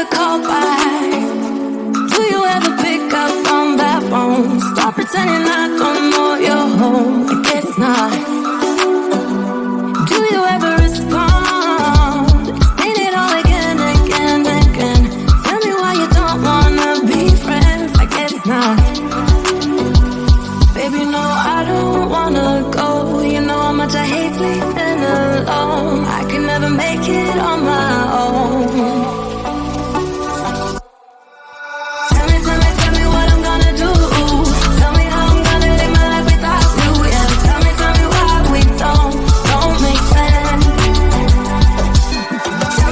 ever call back? Do you ever pick up on that phone? Stop pretending I don't know you're home. I guess not. Do you ever respond? Explain it all again, again, again. Tell me why you don't wanna be friends. I guess not. Baby, no, I don't wanna go. You know how much I hate sleeping alone. I can never make it on my own. Tell me what I'm gonna do. Tell me how I'm gonna live my life without you. Yeah, tell me why we don't make sense. Tell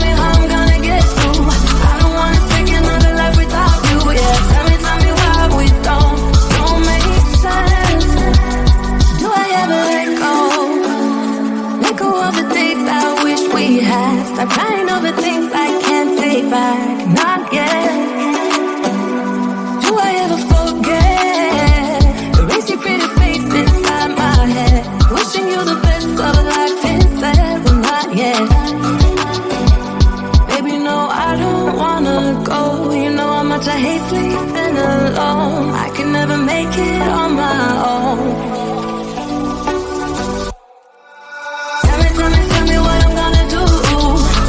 me how I'm gonna get through. I don't wanna take another life without you. Yeah, tell me why we don't make sense. Do I ever let go? Let go of the days I wish we had. Stop crying over things I can't take back. Not yet. Do I ever forget? Erase your pretty face inside my head. Wishing you the best of life instead, but not yet. Baby, no, I don't wanna go. You know how much I hate sleeping alone. I can never make it on my own. Tell me what I'm gonna do.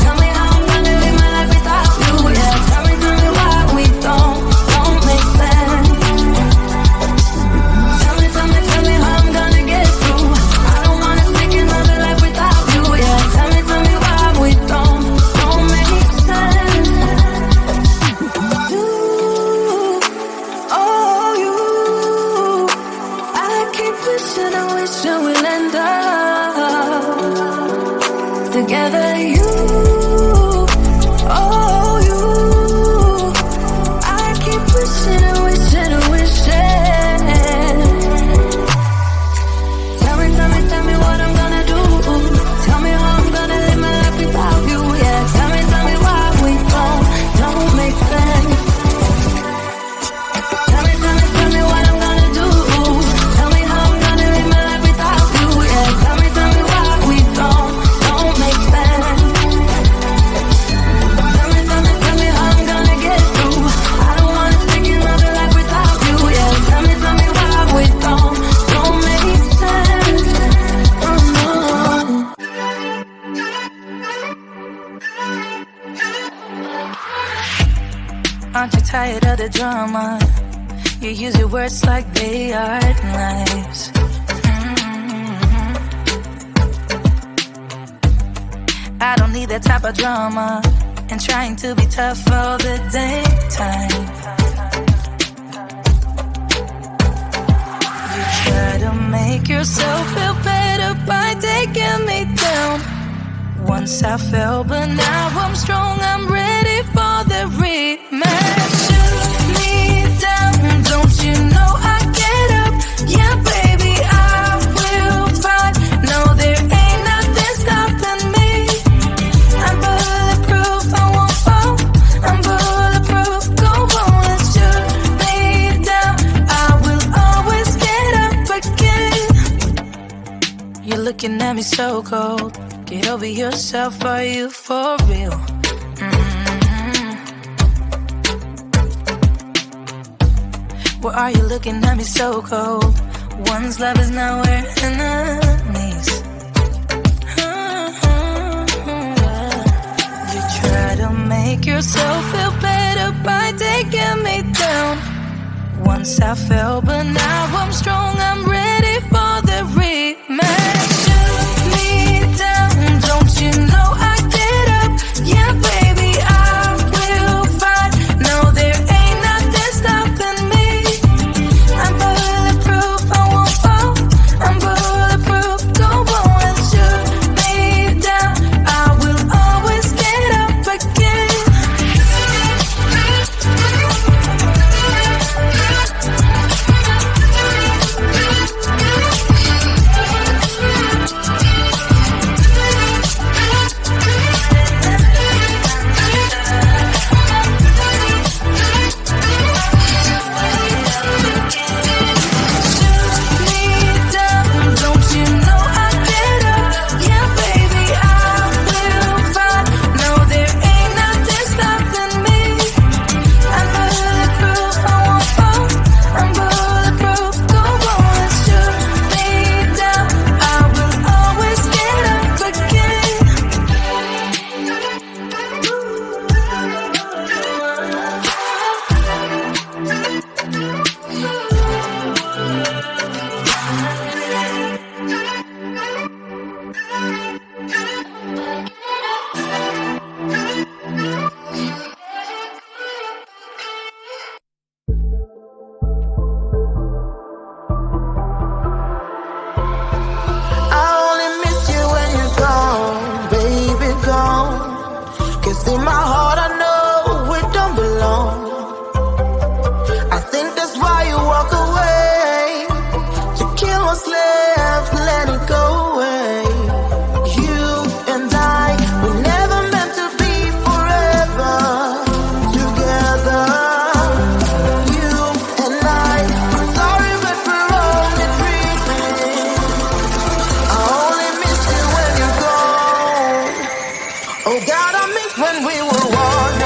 Tell me how I'm gonna live my life without you. Yeah, tell me why we don't make sense. Tell me how I'm gonna get through. I don't wanna take another life without you. Yeah, tell me why we don't make sense. You, oh you, I keep wishing we'll end up together. You, oh you, I keep wishing. Tell me what I'm gonna do. Tell me how I'm gonna live my life without you. Yeah, tell me why we don't make sense. Tell me what I'm gonna do. Tell me how I'm gonna live my life without you. Yeah, tell me why we don't make sense. Tell me how I'm gonna get through. I don't wanna take another life without you. Yeah, tell me why we don't make sense. Oh no. Aren't you tired of the drama? You use your words like they are knives. I don't need that type of drama and trying to be tough all the daytime. You try to make yourself feel better by taking me down. Once I fell, but now I'm strong. I'm ready for the rematch. Shoot me down, don't you know I get up? Yeah, baby, I will fight. No, there ain't nothing stopping me. I'm bulletproof, I won't fall. I'm bulletproof, go on and shoot me down. I will always get up again. You're looking at me so cold. Get over yourself, are you for real? Why are you looking at me so cold? One's love is now we're enemies. You try to make yourself feel better by taking me down. Once I fell, but now I'm strong. I'm ready for the rematch. Shoot me down, don't you know I get up? Yeah, baby, I will fight. No, there ain't nothing stopping me. I'm bulletproof, I won't fall. I'm bulletproof, go on and shoot me down. I will always get up again. Oh God, I miss when we were one.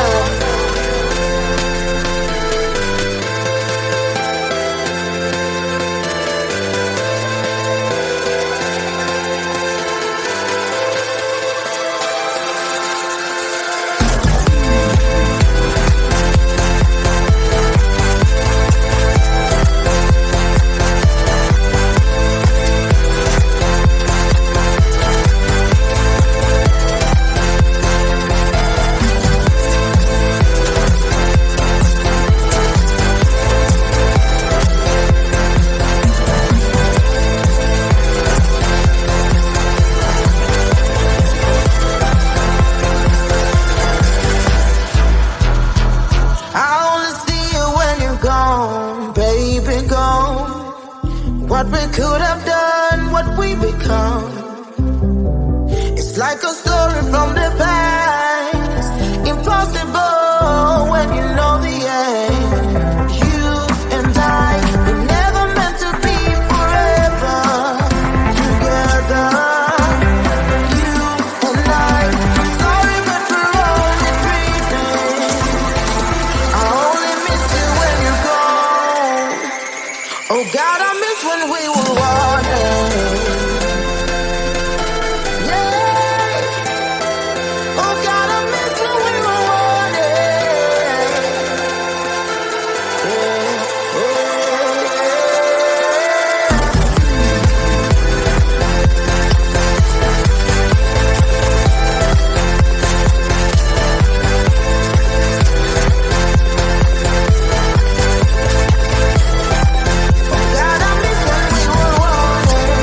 What we could have done, what we become. It's like a story from the past. Impossible when you know the end. You and I, we never meant to be forever together. You and I, I'm sorry but we're only dreaming. I only miss you when you're gone. Oh God, I miss when we were wanted. Yeah. Oh God, I miss when we were wanted. Yeah. Oh God, I miss when we were wanted.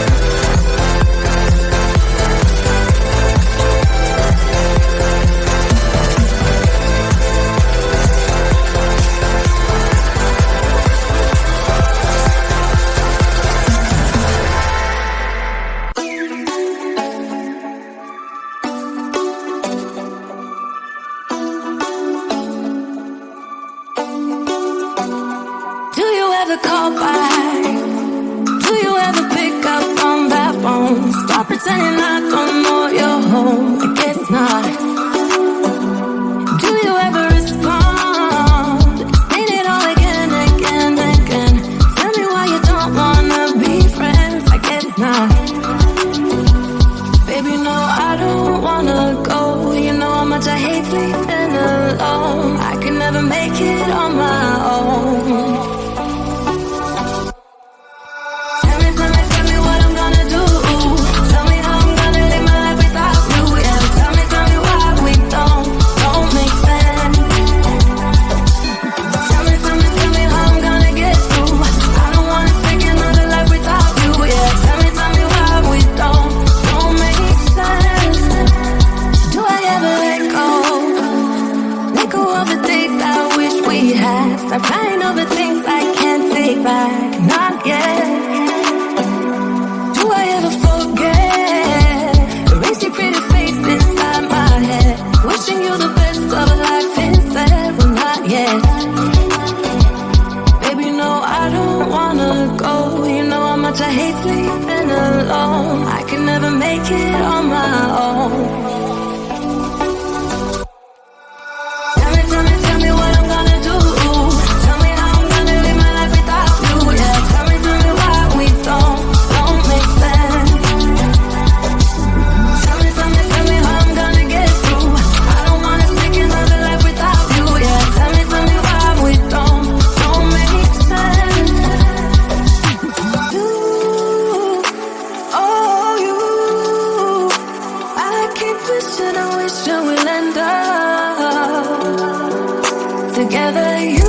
Do you ever call back? Do you ever pick up on that phone? Stop pretending I don't know you're home. I guess not. Do you ever respond? Explain it all again, again, again. Tell me why you don't wanna be friends. I guess not. Baby, no, I don't wanna go. You know how much I hate sleeping alone. I can never make it on my own. Tell me what I'm gonna do. Tell me how I'm gonna live my life without you. Yeah, tell me why we don't make sense. Tell me how I'm gonna get through. I don't wanna take another life without you. Yeah, tell me why we don't make sense. Do I ever let go? Let go of the days I wish we had. Stop crying over things I can't take back. Not yet. Do I ever forget? Erase your pretty face inside my head. Wishing you the best of life instead. Well, not yet. Baby, no, I don't wanna go. You know how much I hate sleeping alone. I can never make it on my own. Tell me what I'm gonna do. Tell me how I'm gonna live my life without you. Yeah, tell me why we don't make sense. Tell me how I'm gonna get through. I don't wanna take another life without you. Yeah, tell me why we don't make sense. You, oh you, I keep wishing I wish you will end up together. You